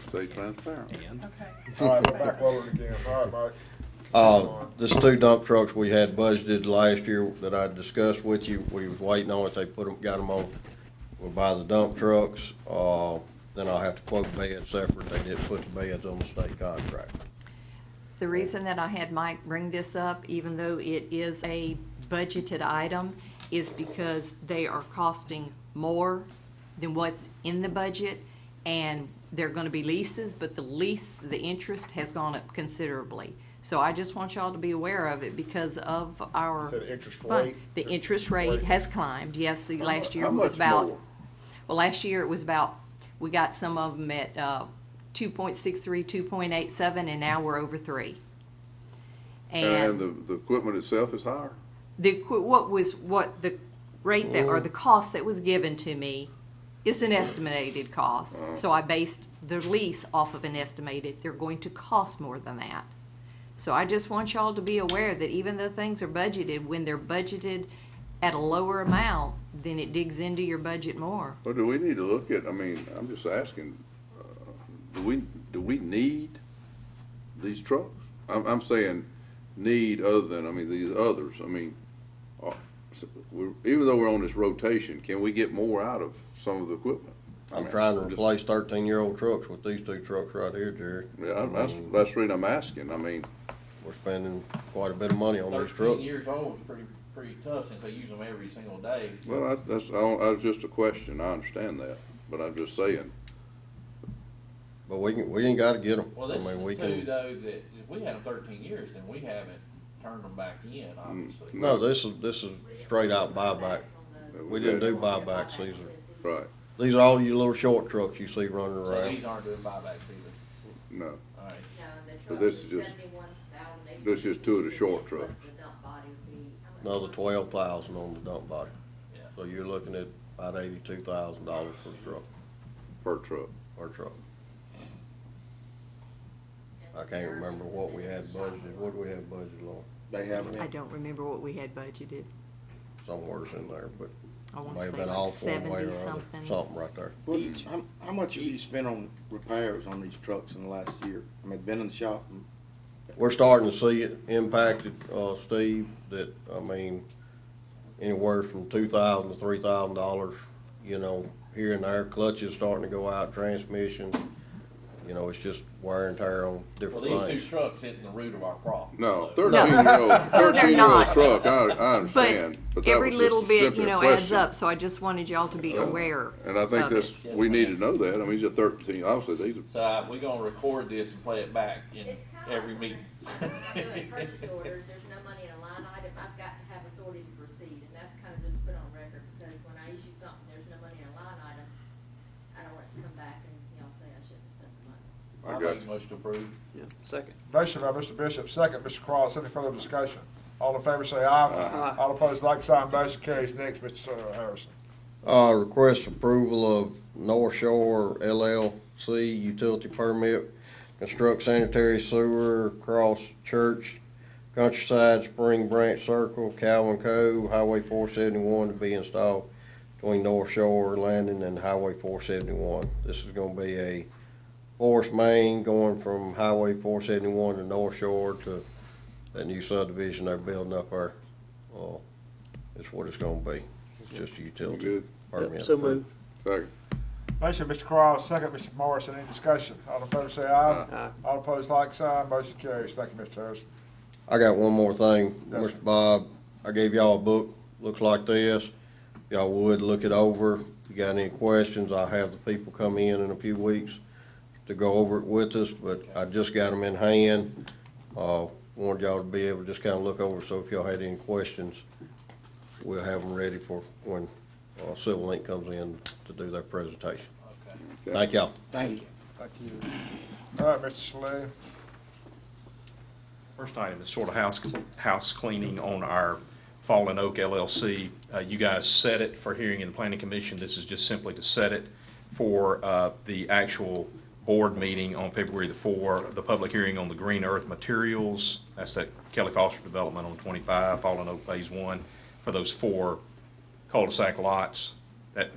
Stay transparent. And Okay. All right, we're back over it again. All right, Mike. There's 2 dump trucks we had budgeted last year that I discussed with you. We was waiting on it. They got them on. We'll buy the dump trucks. Then I'll have to quote beds separate. They didn't put the beds on the state contract. the reason that I had Mike bring this up, even though it is a budgeted item, is because they are costing more than what's in the budget, and they're gonna be leases, but the interest has gone up considerably. So I just want y'all to be aware of it because of our. So the interest fund. rate? The interest rate has climbed, yes, the last year How was much about. more? Well, last year it was about, we got some of them at 2.63, 2.87, and now we're over 3. And the equipment itself is higher? What the rate that, or the cost that was given to me is an estimated cost. So I based the lease off of an estimated. They're going to cost more than that. So I just want y'all to be aware that even though things are budgeted, when they're budgeted at a lower amount, then it digs into your budget more. Or do we need to look at, I mean, I'm just asking, do we need these trucks? I'm saying need other than, I mean, these others. I mean, even though we're on this rotation, can we get more out of some of the equipment? I'm trying to replace 13-year-old trucks with these 2 trucks right here, Jerry. Yeah, that's the reason I'm asking. I mean, We're spending quite a bit of money on these 13 trucks. years old is pretty tough since they use them every single day. well, that was just a question. I understand that, but I'm just saying. But we ain't gotta get them. Well, this is two though that if we had them 13 years, then we haven't turned them back in, obviously. No, this is straight out buyback. We didn't do buybacks. Right. These are all your little short trucks you see running So around. these aren't doing buybacks either. No. All right. But this is just 2 of the short trucks. Another 12,000 on the dump body. Yeah. So you're looking at about $82,000 for the truck, Per truck. per truck. I can't remember what we had budgeted. What do we have budgeted on? They have I don't remember what we had budgeted. Somewhere's in there, but I want may to have say been like off one way 70 or other. something. Something right there. Well, how much have you spent on repairs on these trucks in the last year? I mean, been in the shop and We're starting to see it impacted, Steve, that, I mean, anywhere from $2,000 to $3,000, you know, here and there. Clutches starting to go out, transmission, you know, it's just wear and tear on Well, different these things. 2 trucks hitting the root of our problem. No, So- 13-year-old, No, they're not. truck, I understand. But that every was just little a bit, simple you know, adds question. up, so I just wanted y'all to be aware And I think of that's, it. Yes, we need to ma'am. know that. I mean, these are 13, obviously, these are, So we're gonna record this and play it back in It's kinda every like meeting. when I'm doing purchase orders, there's no money in a line item, I've got to have authority to proceed, and that's kind of just put on record, because when I issue something, there's no money in a line item, I don't want it to come back and y'all say I shouldn't have spent the money. I I'll got make you. a motion to approve. Second. Motion by Mr. Bishop, second, Mr. Cross. Any further discussion? All in favor say aye. Aye. All opposed, like sign. Motion carries. Next, Mr. Harrison. Request approval of North Shore LLC utility permit, construct sanitary sewer across Church, Countryside, Spring Branch Circle, Calvin Cove, Highway 471 to be installed between North Shore Landing and Highway 471. This is gonna be a force main going from Highway 471 to North Shore to that new subdivision they're building up there. It's what it's gonna be. It's just a utility good. permit. moved. Second. Motion, Mr. Cross, second, Mr. Morrison. Any discussion? All in favor say aye. All opposed, like sign. Motion carries. Thank you, Mr. Harrison. I got one more thing, Yes, sir. Mr. Bob. I gave y'all a book, looks like this. If y'all would look it over. If you got any questions, I'll have the people come in a few weeks to go over it with us, but I just got them in hand. Wanted y'all to be able to just kind of look over, so if y'all had any questions, we'll have them ready for when Civil Link comes in to do their presentation. Okay. Thank y'all. thank you. Thank you. All right, Mr. Slay. First item is sort of house cleaning on our Fallen Oak LLC. You guys set it for hearing in the Planning Commission. This is just simply to set it for the actual board meeting on February the 4th, the public hearing on the Green Earth Materials. That's that Kelly Foster development on 25, Fallen Oak Phase 1, for those 4 cul-de-sac lots. That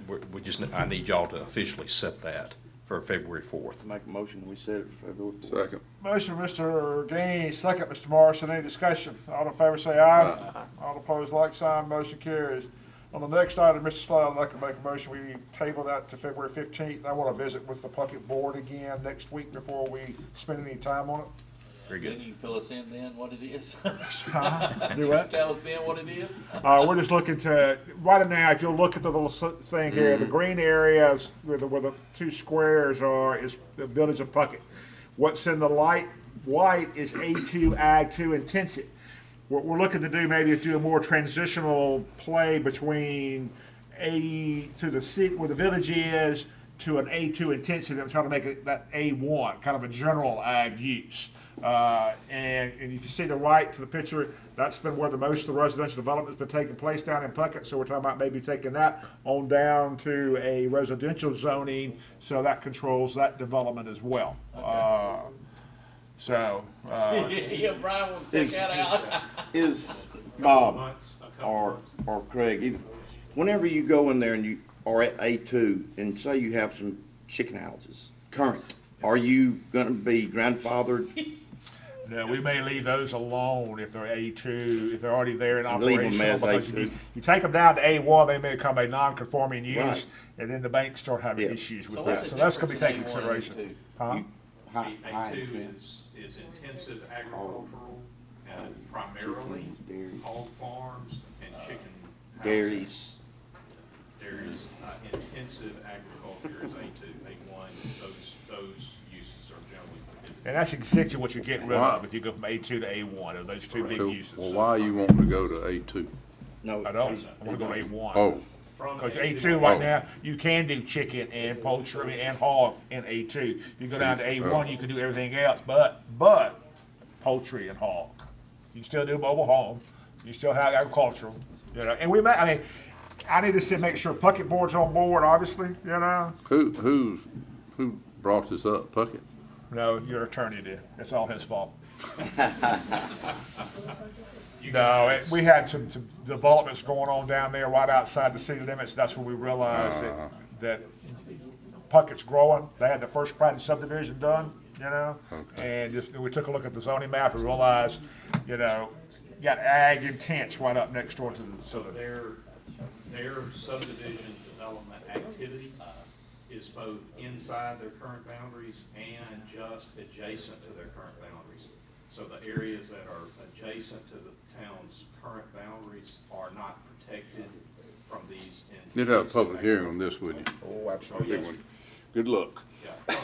I need y'all to officially set that for February 4th. Make a motion, we set it for February 4th. Second. Motion, Mr. Gaines, second, Mr. Morrison. Any discussion? All in favor say aye. All opposed, like sign. Motion carries. On the next item, Mr. Slay, I'd like to make a motion. We table that to February 15th. I want to visit with the Puckett Board again next week before we spend any time on it. Very Can good. you fill us in then what it is? Do what? Tell us then what it is? We're just looking to, right now, if you'll look at the little thing here, the green areas where the two squares are is the village of Puckett. What's in the light white is A2 Ag 2 intensive. What we're looking to do maybe is do a more transitional play between A to the city where the village is to an A2 intensive and try to make it that A1, kind of a general ag use. And if you see the right to the picture, that's been where the most of the residential development has been taking place down in Puckett. So we're talking about maybe taking that on down to a residential zoning, so that controls that development as well. Yeah, Brian wants to take that out. Is Bob or Craig, either, whenever you go in there and you are at A2 and say you have some chicken houses, current, are you gonna be grandfathered? No, we may leave those alone if they're A2, if they're already there and Leave 'em operational. as Because A2. you take them down to A1, they may become a non-conforming use, Right. and then the banks start having Yeah. issues with So that. what's So the that's gonna be taken difference into in A1 and consideration. A2? Huh? High A2 intense. is intensive agricultural and primarily Chickens, hog farms and chicken houses. dairies. There is intensive agriculture is A2, A1, those uses are generally prohibited. And that's essentially what you're getting rid of if you go from A2 to A1, are those two big Well, uses. why are you wanting to go to A2? No. I don't, I wanna go to A1. Oh, Because A2 right now, you can do chicken and poultry and hog in A2. You go down to A1, you can do everything else, but poultry and hog. You still do mobile home, you still have agricultural, you know, and I need to make sure Puckett Board's on board, obviously, you know. who brought this up? Puckett? No, your attorney did. It's all his fault. No, we had some developments going on down there right outside the city limits. That's when we realized that Puckett's growing. They had the first private subdivision done, you know, and just we took a look at the zoning map and realized, you know, you got ag intense right up next door to Their subdivision development activity is both inside their current boundaries and just adjacent to their current boundaries. So the areas that are adjacent to the town's current boundaries are not protected from these. You'd have a public hearing on this, wouldn't you? Oh, absolutely. Big one. Good luck.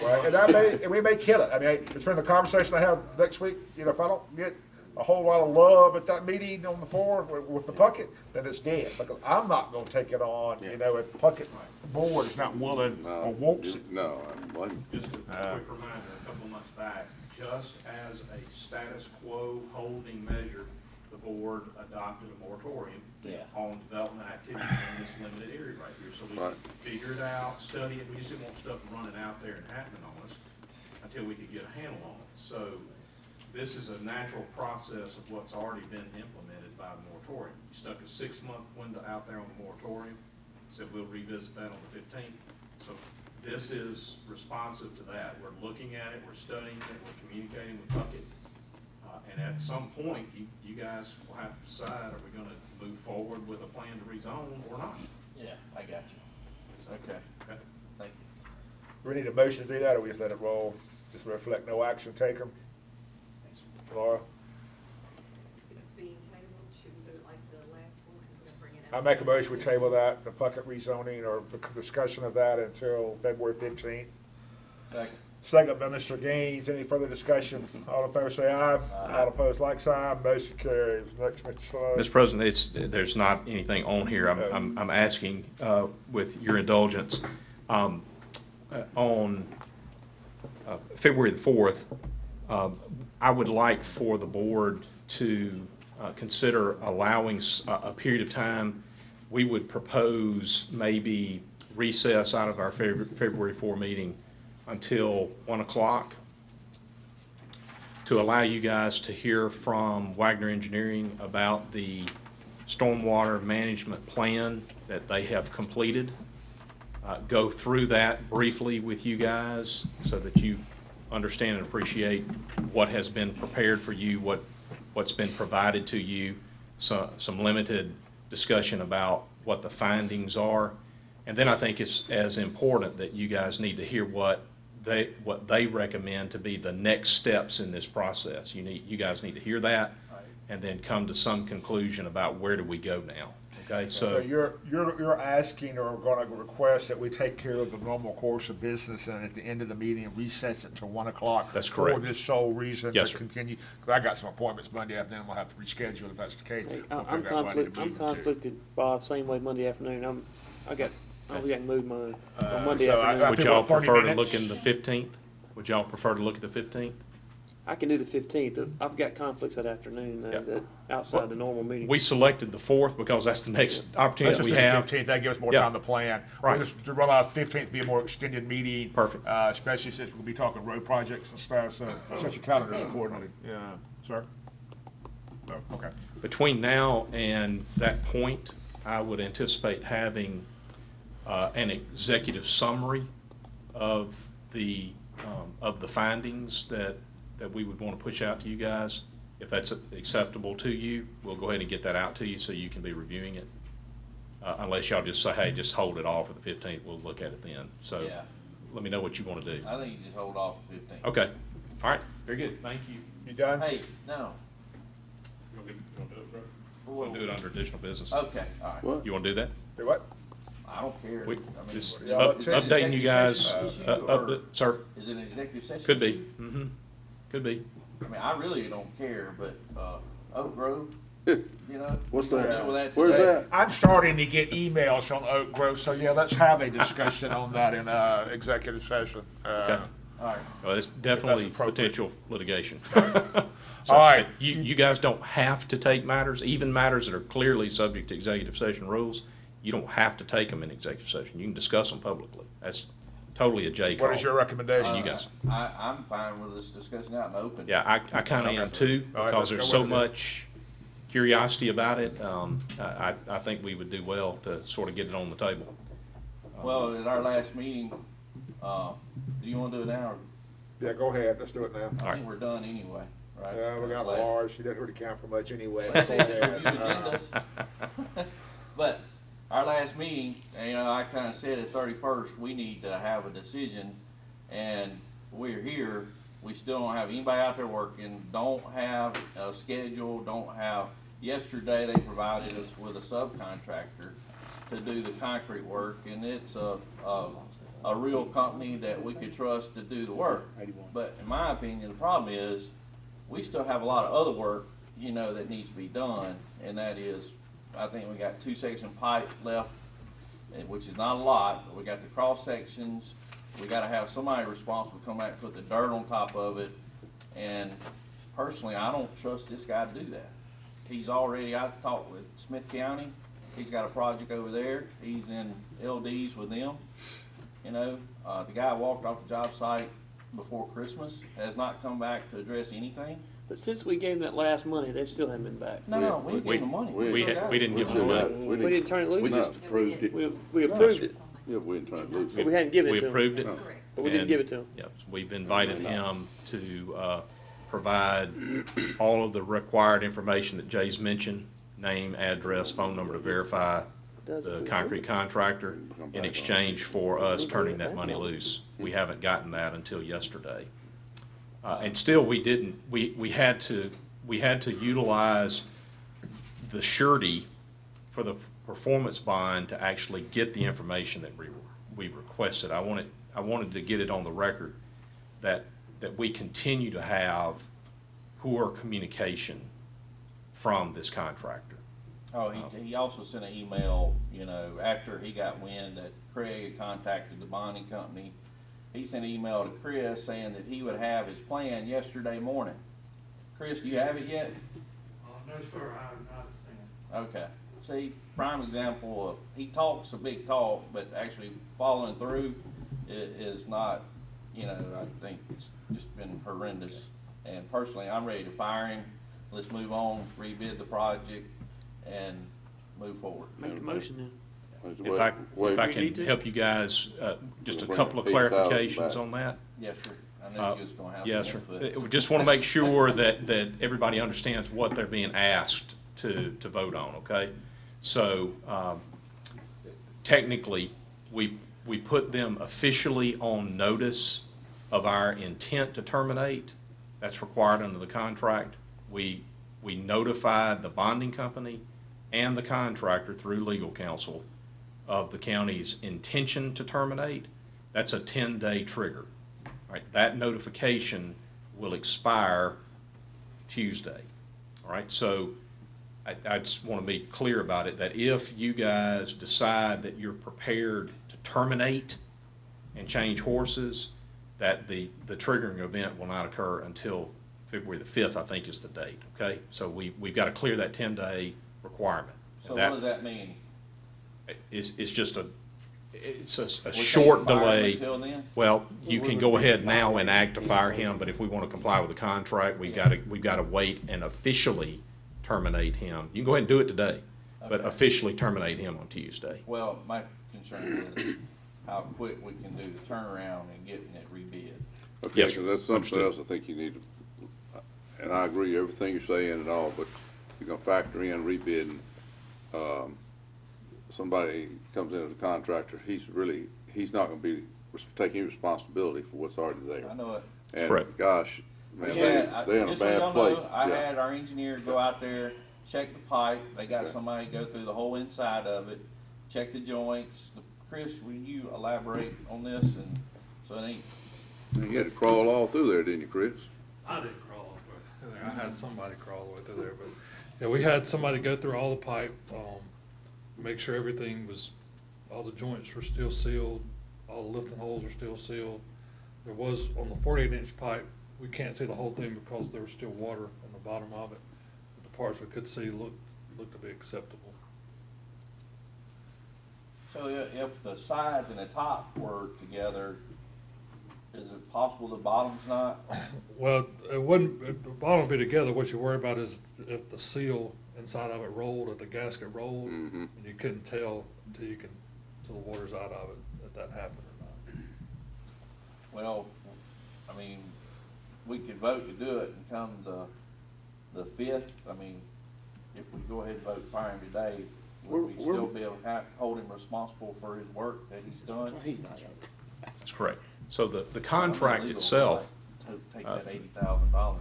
Right, and we may kill it. I mean, between the conversation I have next week, you know, if I don't get a whole lot of love at that meeting on the floor with the Puckett, then it's dead. Because I'm not going to take it on, you know, if Puckett Board is not willing or wants it. No, I don't blame you. Just a quick reminder, a couple months back, just as a status quo holding measure, the board adopted a moratorium on development activity in this limited area right here. So we Right. could figure it out, study it. We just didn't want stuff running out there and happening on us until we could get a handle on it. So this is a natural process of what's already been implemented by the moratorium. You stuck a 6-month window out there on the moratorium, said we'll revisit that on the 15th. So this is responsive to that. We're looking at it, we're studying it, we're communicating with Puckett. And at some point, you guys will have to decide, are we gonna move forward with a plan to rezone or not? Yeah, I got you. Okay, Okay. thank you. We need a motion to do that, or we just let it roll? Just reflect no action taken? Laura? It's being tabled, should we do it like the last one, because we're gonna bring it I up? make a motion, we table that, the Puckett rezoning, or the discussion of that until February 15th. Second. Second by Mr. Gaines. Any further discussion? All in favor say aye. All opposed, like sign. Motion carries. Next, Mr. Slow. Mr. President, there's not anything on here. I'm asking, with your indulgence, on February the 4th, I would like for the board to consider allowing a period of time. We would propose maybe recess out of our February 4 meeting until 1 o'clock to allow you guys to hear from Wagner Engineering about the stormwater management plan that they have completed. go through that briefly with you guys so that you understand and appreciate what has been prepared for you, what's been provided to you, some limited discussion about what the findings are. And then I think it's as important that you guys need to hear what they recommend to be the next steps in this process. You guys need to hear that and then come to some conclusion about where do we go now. Okay, So you're asking or going to request that we take care of the normal course of business and at the end of the meeting recess it to 1 o'clock? That's correct. For this sole reason Yes, to sir. continue? Because I got some appointments Monday afternoon, we'll have to reschedule if that's the case. Hey, We'll I'm figure out when to I'm move it to. conflicted, Bob, same way Monday afternoon. We got to move mine on Monday so I afternoon. would think y'all about 30 prefer to minutes. look in the 15th? Would y'all prefer to look at the 15th? I can do the 15th. I've got conflicts that afternoon Yeah. that outside the normal meeting. We selected the 4th because that's the next Let's opportunity just we do the have. 15th, that gives us more Yeah. time to plan. Right. We'll just run out 15th, be a more extended meeting. Perfect. Especially since we'll be talking road projects and stuff, so set your calendars accordingly. Yeah, sir? No, okay. Between now and that point, I would anticipate having an executive summary of the findings that we would want to push out to you guys. If that's acceptable to you, we'll go ahead and get that out to you so you can be reviewing it. Unless y'all just say, hey, just hold it off for the 15th, we'll look at it then. So Yeah. let me know what you want to do. I think you just hold off for 15. Okay. All right. Very good. Thank you. You done? Hey, no. You want to do it, bro? We'll do it under additional business. Okay, all right. What? You want to do that? Do what? I don't care. We, I mean, just Yeah, let's take updating you guys. executive session issue, or Sir, Is it an executive session? could be. issue? Mm-hmm. Could be. I mean, I really don't care, but, Oak Grove, you know. What's we're gonna that? deal with Where's today. that? I'm starting to get emails on Oak Grove, so yeah, let's have a discussion on that in executive session. Okay. All right. Well, it's definitely appropriate. potential litigation. All right. You guys don't have to take matters, even matters that are clearly subject to executive session rules. You don't have to take them in executive session. You can discuss them publicly. That's totally a J call. What is your recommendation? You guys. I'm fine with this discussion out in the open. Yeah, I kind of am too, All right, because let's there's go so with it. much curiosity about it. I think we would do well to sort of get it on the table. Well, at our last meeting, do you want to do it now? Or Yeah, go ahead, let's do it now. I think we're done anyway, right? Yeah, we got Last- Laura, she doesn't really count for much anyway. Let's say just review agendas. But our last meeting, you know, I kind of said at 31st, we need to have a decision, and we're here. We still don't have anybody out there working, don't have a schedule, don't have, yesterday they provided us with a subcontractor to do the concrete work, and it's a real company that we could trust to do the work. But in my opinion, the problem is, we still have a lot of other work, you know, that needs to be done, and that is, I think we got 2-section pipe left, which is not a lot, but we got the cross sections. We gotta have somebody responsible to come back and put the dirt on top of it, and personally, I don't trust this guy to do that. I talked with Smith County, he's got a project over there, he's in LDs with them. You know, the guy walked off the job site before Christmas, has not come back to address anything. But since we gave them that last money, they still haven't been back. No, we didn't give him the money. we- still got we it. didn't give We them the still money. got it. We didn't turn it We loose. just approved it. We approved it, Yeah, we didn't turn it loose. but we hadn't given We it to them. approved it. Correct. But we didn't and, give it to them. Yep, we've invited him to provide all of the required information that Jay's mentioned, name, address, phone number to verify the concrete contractor in exchange for us turning that money loose. We haven't gotten that until yesterday. And still, we had to utilize the surety for the performance bond to actually get the information that we requested. I wanted to get it on the record that we continue to have poor communication from this contractor. Oh, he also sent an email, you know, after he got wind that Craig had contacted the bonding company. He sent an email to Chris saying that he would have his plan yesterday morning. Chris, do you have it yet? No, sir, I have not seen it. Okay. See, prime example of, he talks a big talk, but actually following through is not, you know, I think it's just been horrendous. And personally, I'm ready to fire him. Let's move on, rebid the project, and move forward. Make the motion then. If I can help you guys, just a couple of clarifications on that. Yes, sir. I know you was gonna have Yes, some sir. input. We just want to make sure that everybody understands what they're being asked to vote on, okay? So, technically, we put them officially on notice of our intent to terminate. That's required under the contract. We notified the bonding company and the contractor through legal counsel of the county's intention to terminate. That's a 10-day trigger. All right, that notification will expire Tuesday. All right, so I just want to be clear about it, that if you guys decide that you're prepared to terminate and change horses, that the triggering event will not occur until February the 5th, I think is the date, okay? So we've got to clear that 10-day requirement. So what does that mean? It's just a We short can't fire him delay. until then? Well, you can go ahead now and act to fire him, but if we want to comply with the contract, we've got to wait and officially terminate him. You can go ahead and do it today, but Okay. officially terminate him on Tuesday. Well, my concern is how quick we can do the turnaround and getting it rebid. Okay, Yes, so sir. that's something Understood. else I think you need to, and I agree, everything you're saying and all, but you're gonna factor in rebidding. Somebody comes in as a contractor, he's not gonna be taking responsibility for what's already there. I know it. And Correct. gosh, man, Yeah, they're in a just so bad y'all place. know, I Yeah. had our engineer go out there, check the pipe, they got Okay. somebody go through the whole inside of it, check the joints. Chris, will you elaborate on this, and so it ain't, You had to crawl all through there, didn't you, Chris? I didn't crawl all the way through there. I had somebody crawl all the way through there, but yeah, we had somebody go through all the pipe, make sure everything was, all the joints were still sealed, all the lifting holes are still sealed. There was, on the 48-inch pipe, we can't see the whole thing because there was still water on the bottom of it. But the parts we could see looked to be acceptable. so if the sides and the top were together, is it possible the bottom's not? Well, it wouldn't, the bottom would be together. What you worry about is if the seal inside of it rolled, if the gasket rolled, and you couldn't tell until the water's out of it, if that happened or not. Well, I mean, we could vote to do it and come the 5th, I mean, if we go ahead and vote to fire him today, would we still be able to hold him responsible for his work that he's done? That's correct. So the contract Legal, itself, to take that $80,000.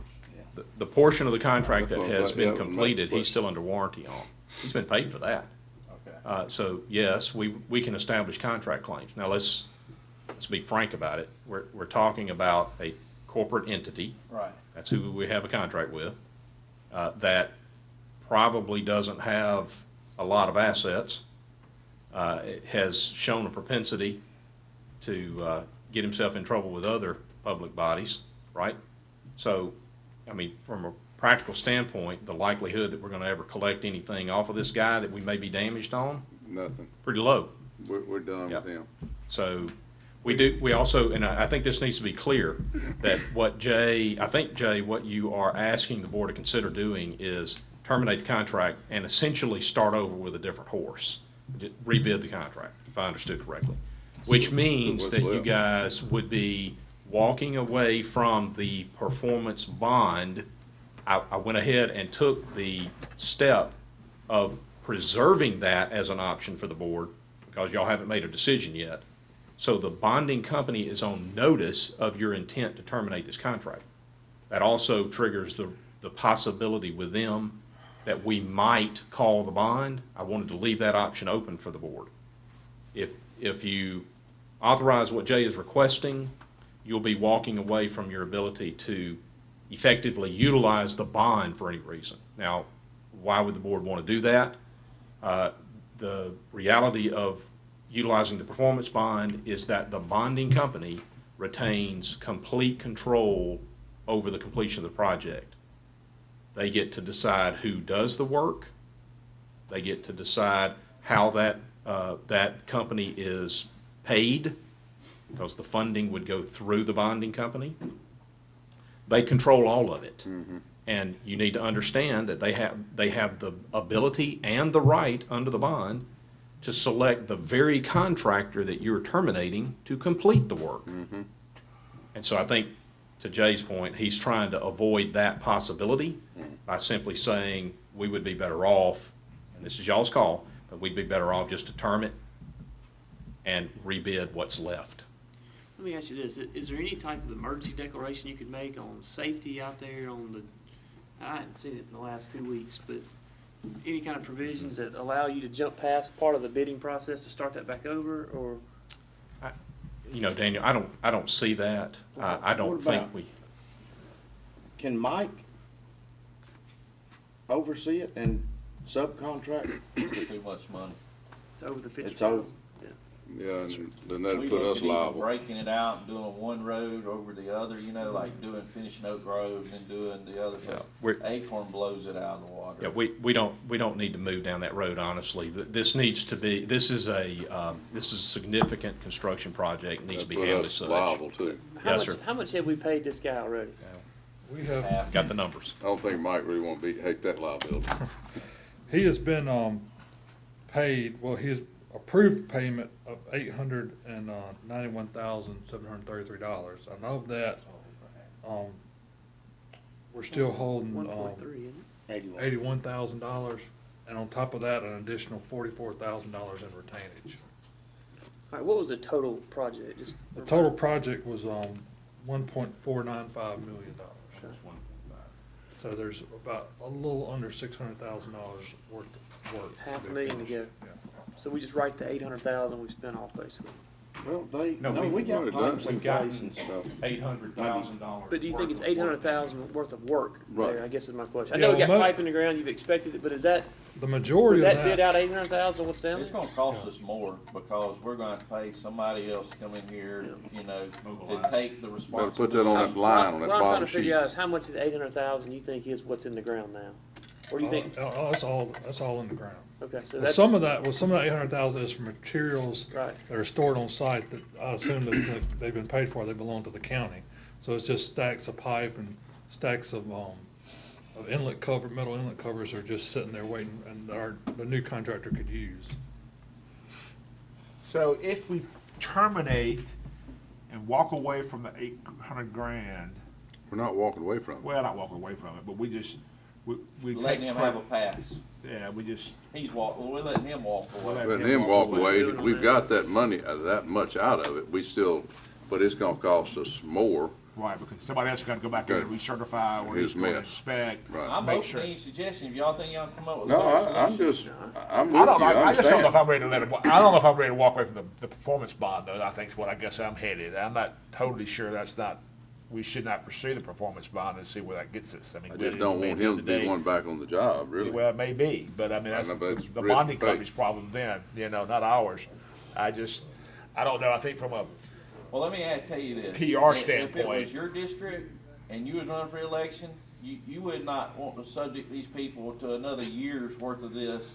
the portion of the contract that That's what has I'm been like, yeah, completed, my he's still under warranty on. He's been paid for that. Okay. So yes, we can establish contract claims. Now let's be frank about it. We're talking about a corporate entity. Right. That's who we have a contract with, that probably doesn't have a lot of assets. It has shown a propensity to get himself in trouble with other public bodies, right? So, I mean, from a practical standpoint, the likelihood that we're going to ever collect anything off of this guy that we may be damaged on, Nothing. pretty low. We're done Yep. with him. So we also, and I think this needs to be clear, that what Jay, what you are asking the board to consider doing is terminate the contract and essentially start over with a different horse. Just rebid the contract, if I understood correctly. Which means what's that you left? guys would be walking away from the performance bond. I went ahead and took the step of preserving that as an option for the board because y'all haven't made a decision yet. So the bonding company is on notice of your intent to terminate this contract. That also triggers the possibility with them that we might call the bond. I wanted to leave that option open for the board. If you authorize what Jay is requesting, you'll be walking away from your ability to effectively utilize the bond for any reason. Now, why would the board want to do that? The reality of utilizing the performance bond is that the bonding company retains complete control over the completion of the project. They get to decide who does the work. They get to decide how that company is paid, because the funding would go through the bonding company. They control all of it. And you need to understand that they have the ability and the right under the bond to select the very contractor that you're terminating to complete the work. And so I think, to Jay's point, he's trying to avoid that possibility by simply saying we would be better off, and this is y'all's call, but we'd be better off just to term it and rebid what's left. Let me ask you this: is there any type of emergency declaration you could make on safety out there? I haven't seen it in the last 2 weeks, but any kind of provisions that allow you to jump past part of the bidding process to start that back over, or? You know, Daniel, I don't see that. I don't What think about- we. Can Mike oversee it and subcontract? Too much money. It's over the 50,000. It's over. Yeah, and then that'd We put looked us at either liable. breaking it out and doing one road over the other, you know, like finishing Oak Grove and doing the other. Yeah, But we're- Acorn blows it out of the water. Yeah, we don't need to move down that road, honestly. This needs to be, this is a significant construction project, needs to That'd be put handled as us such. liable too. Yes, sir. How much have we paid this guy already? We have, Half. Got the numbers. I don't think Mike really want to hate that liability. he has been, paid, well, his approved payment of $891,733. And of that, we're still holding, 1.3, isn't it? $81,000, and on top of that, an additional $44,000 in retainage. All right, what was the total project? Just The total project was $1.495 million. So there's about a little under $600,000 worth of work. $500,000 to go. Yeah. So we just write the 800,000 we spent off basically. Well, No, we got we've pipes in we've gotten- place and stuff. $800,000. But do you think it's 800,000 worth of work Right. there? I guess is my question. I Yeah, know we got well, pipe in the ground. You've expected it, but is that The would majority of that bid that, out 800,000? What's down It's there? gonna cost us more because we're gonna have to pay somebody else to come in here, you know, to Mobilize. take the Better responsibility. put that on that line, on that What I'm trying bottom to figure sheet. out is how much of the 800,000 you think is what's in the ground now, or do you think? that's all in the ground. Okay, so Well, that's some of that 800,000 is for materials right. that are stored on site that I assume that they've been paid for, they belong to the county. So it's just stacks of pipe and stacks of inlet cover, metal inlet covers are just sitting there waiting, and the new contractor could use. So if we terminate and walk away from the 800 grand, We're not walking away from it. well, not walking away from it, but we Letting take him have a credit. pass. Yeah, we just, We're letting him walk away. Letting him walk away, we've got that money, that much out of it, but it's gonna cost us more. right, because somebody else is gonna go back there and recertify or His he's gonna mess. inspect. Right. I'm Make open sure. to any suggestions. If y'all think y'all can come up with a No, better I'm solution. I'm with I you, don't know, I I just don't know if understand. I'm ready to let it, I don't know if I'm ready to walk away from the performance bond, though, I think is what I guess I'm headed. I'm not totally sure we should not pursue the performance bond and see where that gets us. I just don't want him to be one back on the job, really. Well, it may be, but I mean, that's know, but it's the risk bonding to pay. company's problem then, not ours. I don't know, I think from a, Well, let me tell you this. PR If it standpoint. was your district and you was running for election, you would not want to subject these people to another year's worth of this,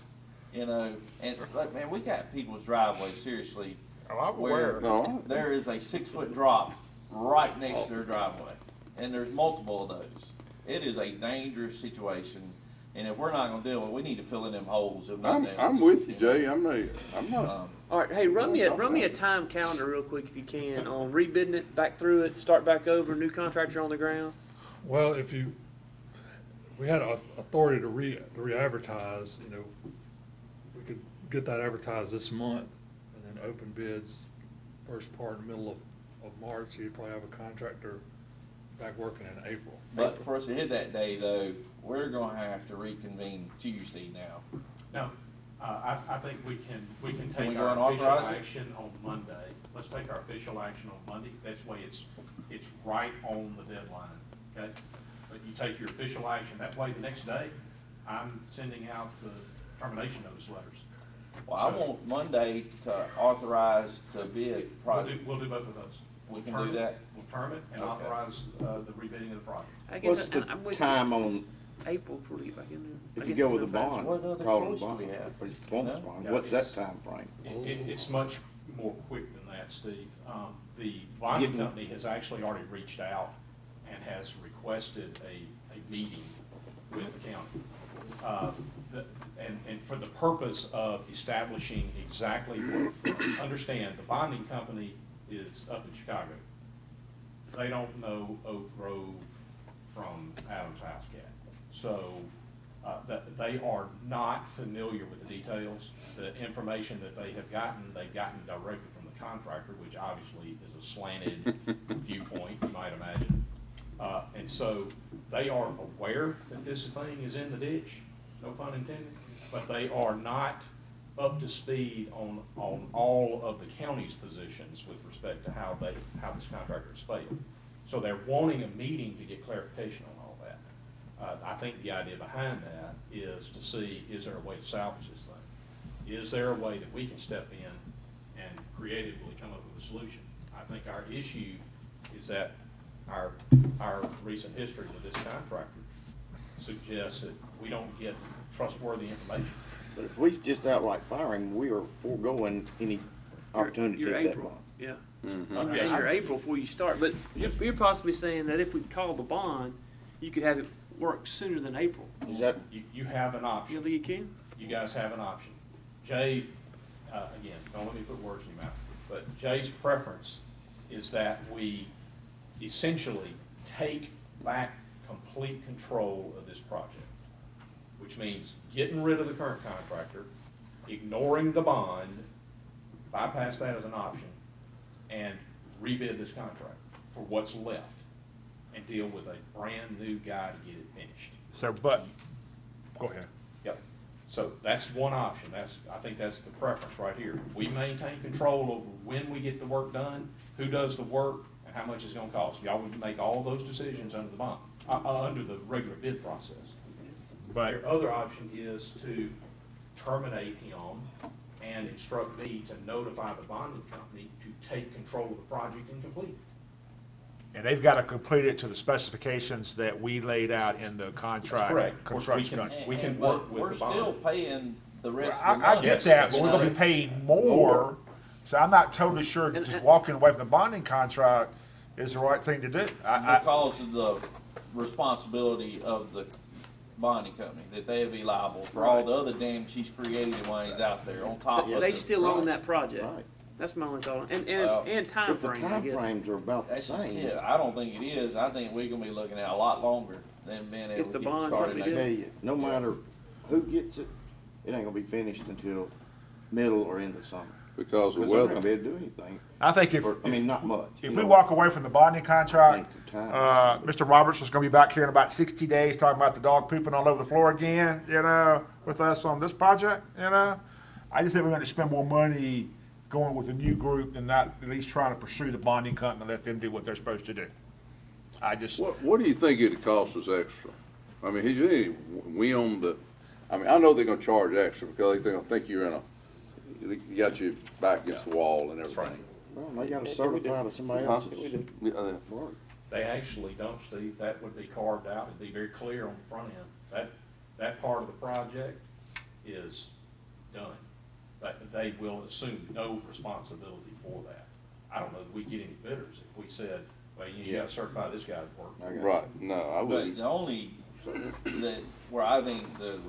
And look, man, we got people's driveways, seriously. Oh, I'm where aware. No. there is a 6-foot drop right next to their driveway. And there's multiple of those. It is a dangerous situation. And if we're not gonna deal with it, we need to fill in them holes. If nothing I'm else. with you, Jay. I'm not. All right, hey, run me a time calendar real quick if you can on rebidding it, back through it, start back over, new contractor on the ground. Well, we had authority to re-advertise, we could get that advertised this month and then open bids first part, middle of March. You'd probably have a contractor back working in April. But for us to hit that day, though, we're gonna have to reconvene Tuesday now. No, I think we can we take go and our official authorize it? action on Monday. Let's take our official action on Monday. That's way it's right on the deadline, okay? But you take your official action, that way the next day, I'm sending out the termination notice letters. Well, I So- want Monday to authorize to bid project. We'll do both of those. We can We'll do term it- that? We'll term it and Okay. authorize the rebidding of the project. I guess What's the I'm with time you. on, April before we get back in there. I if you guess go it's with a no faster. bond, What other call it a choice do bond, we have? or it's performance No? bond, No, what's that it's- time frame? It's much more quick than that, Steve. The bonding Getting- company has actually already reached out and has requested a meeting with the county. And for the purpose of establishing exactly what, understand, the bonding company is up in Chicago. They don't know Oak Grove from Adams House yet. So they are not familiar with the details. The information that they have gotten, they've gotten directly from the contractor, which obviously is a slanted viewpoint, you might imagine. And so they are aware that this thing is in the ditch, no pun intended, but they are not up to speed on all of the county's positions with respect to how this contractor has failed. So they're wanting a meeting to get clarification on all that. I think the idea behind that is to see, is there a way to salvage this thing? Is there a way that we can step in and creatively come up with a solution? I think our issue is that our recent history with this contractor suggests that we don't get trustworthy information. But if we just outright fire him, we are foregoing any opportunity to Your take that April, bond. yeah. Mm-hmm. And your April before you start, but you're possibly saying that if we call the bond, you could have it work sooner than April. Is that, You have an You option. don't think you can? You guys have an option. Jay, again, don't let me put words in your mouth, but Jay's preference is that we essentially take back complete control of this project, which means getting rid of the current contractor, ignoring the bond, bypass that as an option, and rebid this contract for what's left, and deal with a brand-new guy to get it finished. So, but, go ahead. Yep. So that's one option. I think that's the preference right here. We maintain control over when we get the work done, who does the work, and how much it's gonna cost. Y'all would make all those decisions under the bond, under the regular bid process. But Your other option is to terminate him and instruct me to notify the bonding company to take control of the project and complete it. and they've got to complete it to the specifications that we laid out in the That's contract. correct. Of course, Construction we can- contract. we can But work with we're the bond. still paying the rest of the I money. get Yes, that, but that's we're gonna be right. paying more, so I'm not totally sure And- just walking away from the bonding contract is the right thing to do. Because of the responsibility of the bonding company, that they'd be liable for all the other damage he's created while he's out there on top of it. They still own right, that project. right. That's my only thought. And Well, time If the frame, I time guess. frames are about the That's just same, it. I don't think it is. I think we're gonna be looking at a lot longer than being able If the to get bond started company I next did. tell you, no matter who gets it, it ain't gonna be finished until middle or end of summer. Because of Because they're not weather. gonna be able to do anything. I think if, I mean, not much. if you we know. walk away from the bonding contract, Length of time. Mr. Roberts is gonna be back here in about 60 days talking about the dog pooping all over the floor again, with us on this project, I just think we're gonna spend more money going with a new group than not at least trying to pursue the bonding company and let them do what they're supposed to do. What do you think it'd cost us extra? I mean, we own the, I mean, I know they're gonna charge extra because they're gonna think you're you got your back against the wall and everything. Well, they gotta certify to somebody Huh? else's work. They actually don't, Steve. That would be carved out. It'd be very clear on the front end. That part of the project is done. But they will assume no responsibility for that. I don't know that we get any bidders if we said, well, you gotta certify this guy's work. Right, no, I But wouldn't. the only, where I think the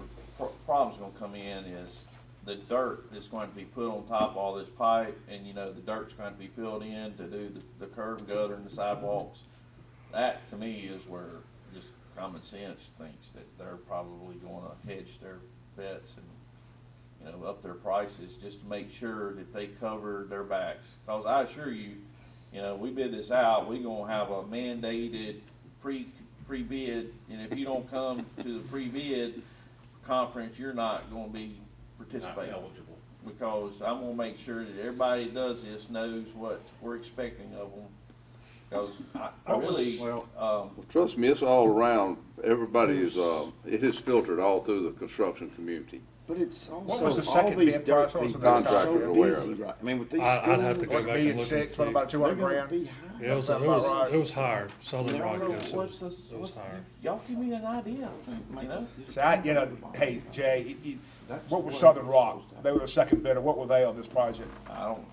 problem's gonna come in is the dirt is going to be put on top of all this pipe, and the dirt's going to be filled in to do the curb and gutter and the sidewalks. That, to me, is where just common sense thinks that they're probably gonna hedge their bets and, up their prices just to make sure that they cover their backs. Cause I assure you, we bid this out, we gonna have a mandated pre-bid, and if you don't come to the pre-bid conference, you're not gonna be Not participating. eligible. Because I'm gonna make sure that everybody that does this knows what we're expecting of them. Cause I really, Trust me, it's all around, everybody is, it is filtered all through the construction community. But it's What was the also, all second these bid dirt price? people What are was the so contractor aware of busy, it? right? I mean, with these I'd have to go schools, back and look and $1,600,000, what see. about they're gonna 200,000? be high. Yeah, Sounds about right. it was higher. Southern Yeah, Rock, so yes, it was higher. y'all give me an idea, So hey, Jay, what was Southern Rock? They were the second bidder. What were they on this project? I don't.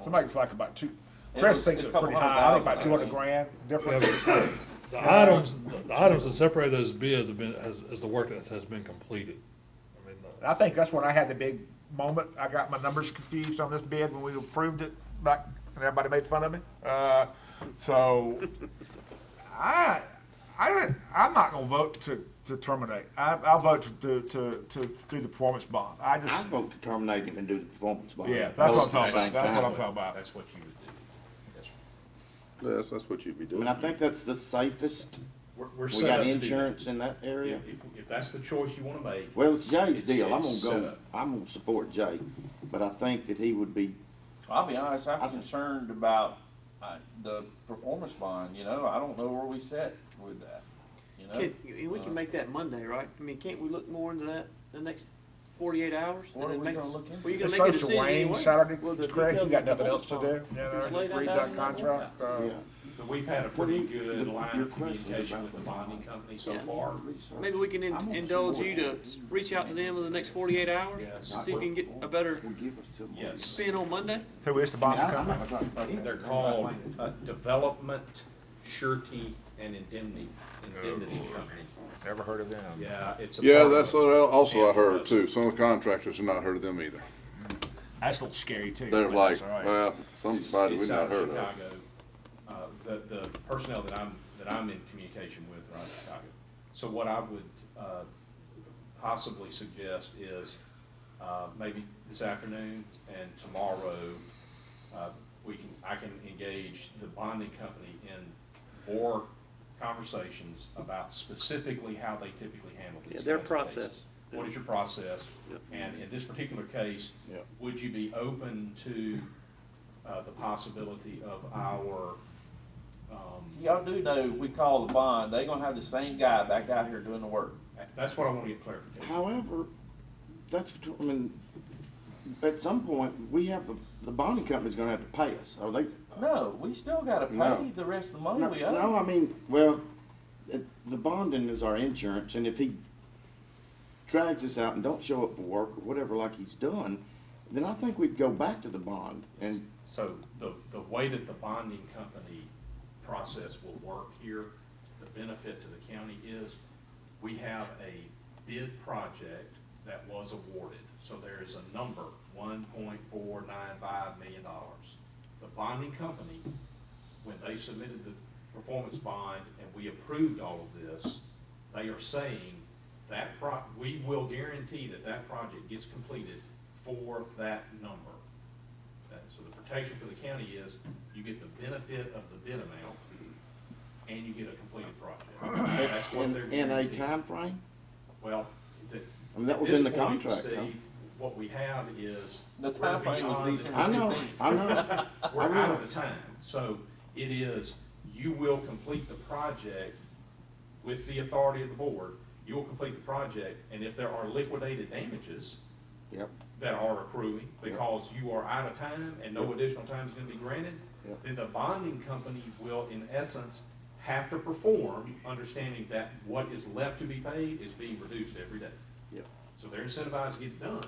Somebody's like about It Chris was thinks a it's couple pretty high. I think about $100,000, 200 grand difference. Yeah, the items that separate those bids have been, as the work that has been completed. I mean, I think that's when I had the big moment. I got my numbers confused on this bid when we approved it back, and everybody made fun of me. So I'm not gonna vote to terminate. I'll vote to do the performance bond. I vote to terminate him and do the performance bond. Yeah, that's what I'm Both talking at the about. same That's what time. I'm talking about. That's what you would do. Yes, sir. Yes, that's what you'd be I doing. mean, I think that's the safest. We're We set got up to do insurance in that that. area. If that's the choice you wanna make, Well, it's Jay's It's- deal. I'm it's gonna set go, up. I'm gonna support Jay, but I think that he would be, I'll be honest, I'm concerned about the performance bond, you know, I don't know where we set with that, you know? We can make that Monday, right? I mean, can't we look more into that the next 48 hours? What and are then we make- gonna look into? Well, you're It's gonna make a supposed to decision rain anyway. Saturday, Well, the Craig. You details got of nothing the else to do. performance You know, bond. Just lay just that read down that and let it contract. work yeah. but we've had a pretty good line your of question communication about with the the- bonding company so Yeah. far. Maybe we can I'm gonna indulge support you to reach out to them in the next 48 hours Yes. and see if you can get a better Will give us till Monday. Yes. spin on Monday. Who is the I mean, bonding I'm company? not trying to- They're called Development Surety and Indemnity Company. Never heard of them. Yeah, it's a. Yeah, part that's of what also I and heard us. too. Some of the contractors have not heard of them either. That's a little scary too. They're but like, that's all right. well, It's- somebody it's we've not out heard of. Chicago. The personnel that I'm in communication with are out of Chicago. So what I would possibly suggest is maybe this afternoon and tomorrow, I can engage the bonding company in more conversations about specifically how they typically handle these. Yeah, their kinds of cases. process. What is your process? Yep. And in this particular case, Yep. would you be open to the possibility of our, Y'all do know, if we call the bond, they gonna have the same guy back out here doing the work. that's what I want to get clarification. However, I mean, at some point, we have, the bonding company's gonna have to pay us. Are they? No, we still gotta No. pay the rest of the money No, we owe. no, I mean, well, the bonding is our insurance, and if he drags us out and don't show up for work or whatever like he's done, then I think we'd go back to the bond and, So the way that the bonding company process will work here, the benefit to the county is we have a bid project that was awarded. So there is a number, $1.495 million. The bonding company, when they submitted the performance bond and we approved all of this, they are saying that we will guarantee that that project gets completed for that number. So the protection for the county is you get the benefit of the bid amount and you get a completed project. That's what they're in a guaranteeing. time frame. Well, I mean, that was at in the this point, contract, huh? Steve, what we have is. The we're timeframe was beyond the December I know, 15th. I know. We're I out realize. of the time, so it is, you will complete the project with the authority of the board, you will complete the project, and if there are liquidated damages Yep, that are accruing because you are out of time and no additional time is gonna be granted, Yep. then the bonding company will, in essence, have to perform, understanding that what is left to be paid is being reduced every day. yep, So they're incentivized to get it done,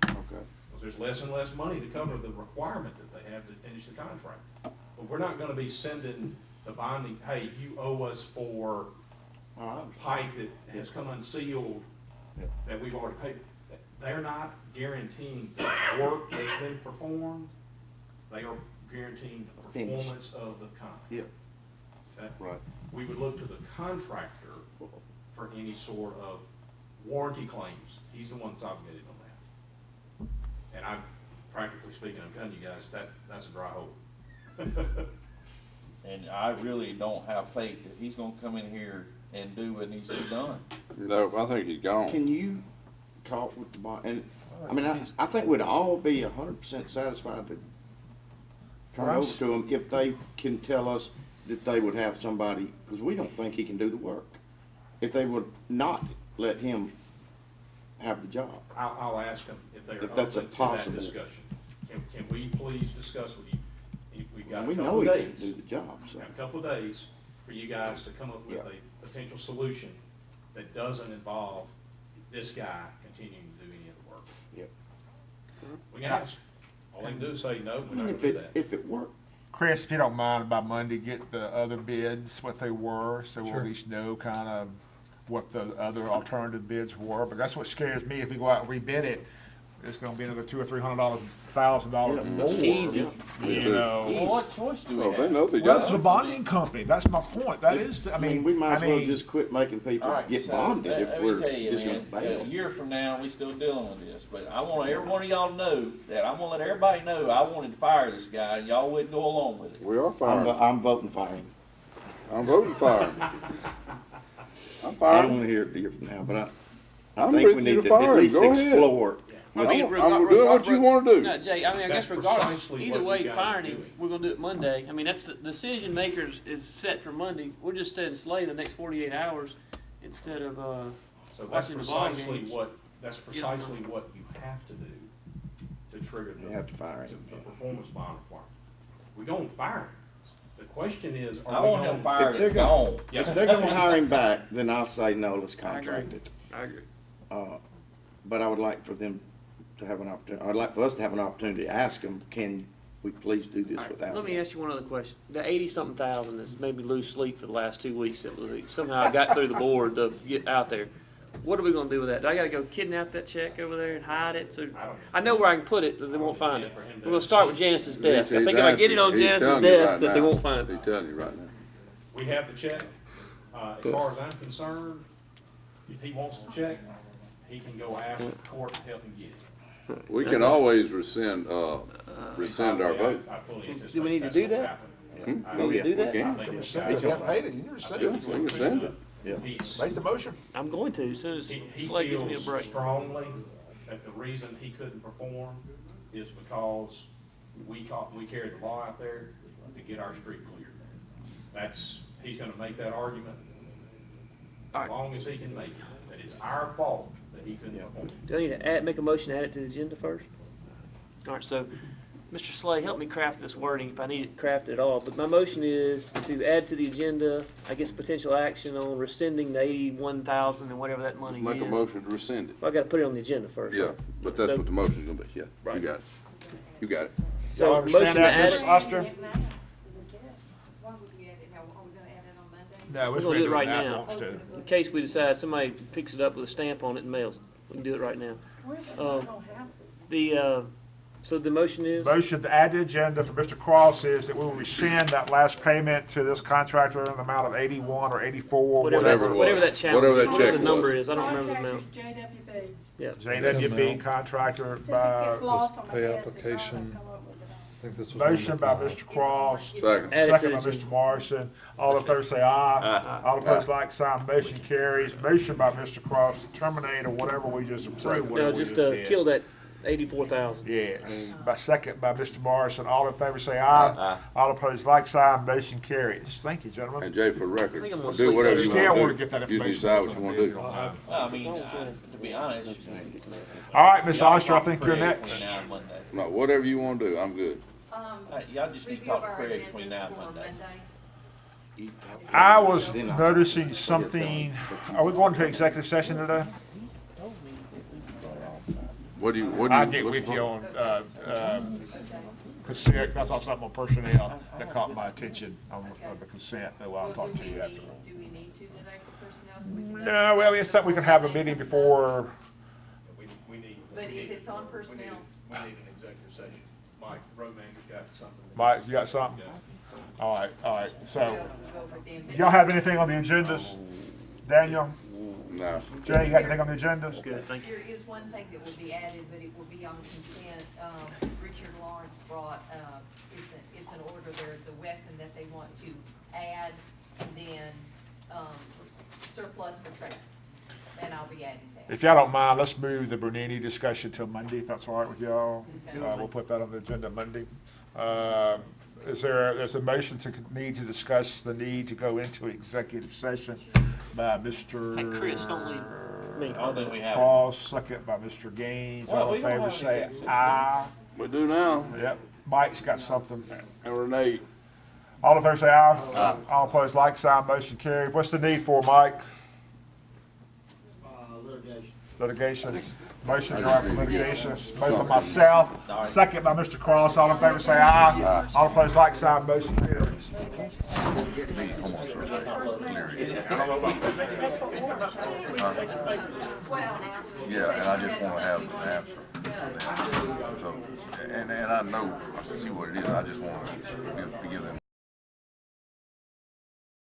okay. because there's less and less money to cover the requirement that they have to finish the contract. But we're not gonna be sending the bonding, hey, you owe us for All right. pipe that has come unsealed, Yep. that we've already paid. They're not guaranteeing the work that's been performed, they are guaranteeing the Finish. performance of the contract. Yep, Okay? right. We would look to the contractor for any sort of warranty claims. He's the one that's obligated on that. And I'm, practically speaking, I'm telling you guys, that's a dry hole. And I really don't have faith that he's gonna come in here and do what needs to be done. No, I think he's gone. Can you talk with the bond, and, I mean, I think we'd all be 100% satisfied to turn it over to them if they can tell us that they would have somebody, because we don't think he can do the work. If they would not let him have the job. I'll ask them if they're If open that's to a that possible. discussion. Can we please discuss with you? We've got a We couple know of he can't days. do the job, so. Got a couple of days for you guys to come up with Yeah. a potential solution that doesn't involve this guy continuing to do any of the work. Yep. We can ask. All they can do is say, no, we're I not mean, gonna do that. if it worked, Chris, if you don't mind, by Monday, get the other bids, what they were, so we'll Sure. at least know kind of what the other alternative bids were. But that's what scares me, if we go out and rebid it, it's gonna be another $200 or $300, $1,000 more. Easy. You know. Well, what choice do we Well, they have? know they Well, got the it. bonding company, that's my point. That is, I mean, we might as well mean, just quit making people All right, get so, bonded if let me we're tell you, just gonna man, bail. a year from now, we still dealing with this, but I want every one of y'all to know that I'm gonna let everybody know I wanted to fire this guy, and y'all wouldn't go along with it. We are I'm, firing. I'm voting for him. I'm voting firing. I'm I don't firing. wanna hear it a year from now, but I I'm think with we you need to to fire at him. least Go ahead. explore. I mean, I'm doing what you wanna do. No, Jay, I mean, I guess That's regardless, precisely either what way, you guys firing are him, doing. we're gonna do it Monday. I mean, that's the decision makers is set for Monday. We're just setting slay the next 48 hours instead of, So that's watching the ball precisely games. that's precisely what you have to do to trigger You the, have to fire him. the performance bond requirement. We're gonna fire him. The question is, I are we want him gonna? fired If they're and gonna- gone. Yes, If they're gonna hire him back, then I'll say, no, let's I agree. contract it. I agree. But I would like for them to have an opportunity, I'd like for us to have an opportunity to ask them, can we please do this All right, without let me him? ask you one other question. The 80-something thousand has made me lose sleep for the last 2 weeks. It was, somehow I got through the board to get out there. What are we gonna do with that? Do I gotta go kidnap that check over there and hide it? So I know where I can put it, but they won't find it. We're gonna start with Janice's desk. I think if I get it on He's Janice's telling you desk, right that they now. won't find He's it. telling you right now. we have the check. As far as I'm concerned, if he wants the check, he can go ask the court to help him get it. We can always rescind our vote. I fully anticipate Do we need to that's do what will that? happen. Hmm? I- Do we do We that? can. I think this if guy- you haven't made it, you can I rescind think Yeah, it. he's we going can to, send it. he's- Make the motion. I'm going to, as soon as He Slay gives me a feels break. strongly that the reason he couldn't perform is because we carried the law out there to get our street cleared. He's gonna make that argument as long as he can make it, that it's our fault that he couldn't perform. Do I need to make a motion to add it to the agenda first? All right, so, Mr. Slay, help me craft this wording if I need it crafted at all. But my motion is to add to the agenda, I guess, potential action on rescinding the 81,000 and whatever that money is. Make a motion to rescind it. Well, I gotta put it on the agenda first. Yeah, but that's So- what the motion's gonna be. Yeah, you Right. got it. You got it. So, Y'all motion understand to that, add Ms. it, Oster? Why would we add it, are we gonna add it on Monday? No, We're gonna do it right now. Wants to. in case we decide somebody picks it up with a stamp on it and mails it. We can do it right now. So the motion is? Motion to add to the agenda for Mr. Cross is that we will rescind that last payment to this contractor in the amount of 81 or 84, Whatever Whatever whatever. it whatever was. that challenge Whatever is, that whatever check the number was. is, I don't remember the amount. JWB. Yeah. JWB contractor Since it gets by, lost on the pay desk, it's hard to application. come up with it. I think this was. motion by Mr. Cross, Second. Add it to second by the Mr. Morrison. All in favor say aye. All opposed, like sign. Motion carries. Motion by Mr. Cross to terminate or whatever we just approved. No, whatever we just did. kill that 84,000. Yes. By second by Mr. Morrison. All in favor say aye. All opposed, like sign. Motion carries. Thank you, gentlemen. And Jay, for the record, I think I'm gonna do sleep whatever better. you Still want wanna to get that do. You just information. decide what you want to do. Well, I mean, to be honest. All right, Ms. y'all Oster, I talk to think you're Craig next. between now and Monday. No, whatever you want to do, I'm good. Y'all just need to Review talk to our Craig between now and agendas for Monday. I was noticing something. Are we going to executive session today? What do you? I'll get with you on, consent. I saw something on personnel that caught my attention on the consent, though I'll talk to you after. Do we need to today for personnel so we can? No, well, it's something we can have a meeting before. We need. But if it's on personnel, We need an executive session. Mike, road manager's got something. Mike, you got something? All right, so, go over them. y'all have anything on the agendas? Daniel, No. Jay, you got anything on the agendas? Good, thank you. There is one thing that will be added, but it will be on consent. Richard Lawrence brought, it's an order, there's a weapon that they want to add, and then, surplus for trade. And I'll be adding that. If y'all don't mind, let's move the Bernini discussion till Monday, if that's all right with y'all. Okay. We'll put that on the agenda Monday. There's a motion to need to discuss the need to go into executive session by Mr. Hey, Chris, don't leave me. I don't think we have it. Cross, second by Mr. Gaines. Well, All we in don't favor have say executive aye. We do now. Yep, Mike's got something. And Renee, All in favor say aye. All opposed, like sign, motion carried. What's the need for, Mike? Litigation. Motion to go after litigation, motion by myself, second by Mr. Cross. All in favor say aye. All opposed, like sign. Motion carries. Yeah, and I just wanna have an answer. So, and I know, I see what it is, I just wanna give them